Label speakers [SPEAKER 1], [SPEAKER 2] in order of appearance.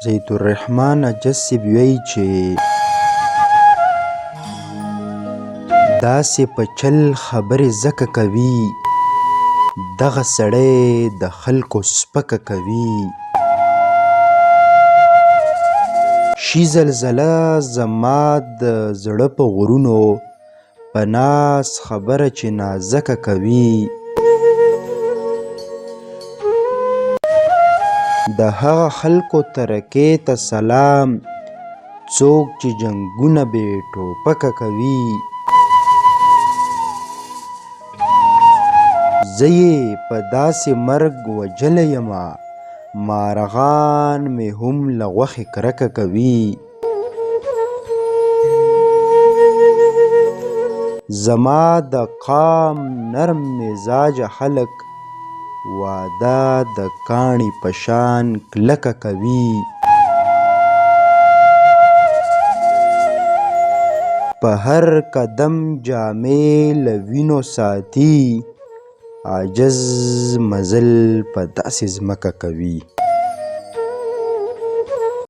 [SPEAKER 1] زید الرحمن اجسب وی چې داسې په چل خبرې ځکه کوي دغه سړی د خلکو سپکه کوي. شي زلزله زما د زړه په غرونو په ناز خبره چې نازکه کوي. د هغه خلکو ترکې ته سلام څوک چې جنګونه بې ټوپکه کوي. زه یې په داسې مرګ وجلی یمه مارغان مې هم له غوښې کرکه کوي. زما د قام نرم مزاجه خلک واده د کاڼي په شان کلکه کوي. په هر قدم جامې له وینو ساتي عاجز مزل په داسې ځمکه کوي.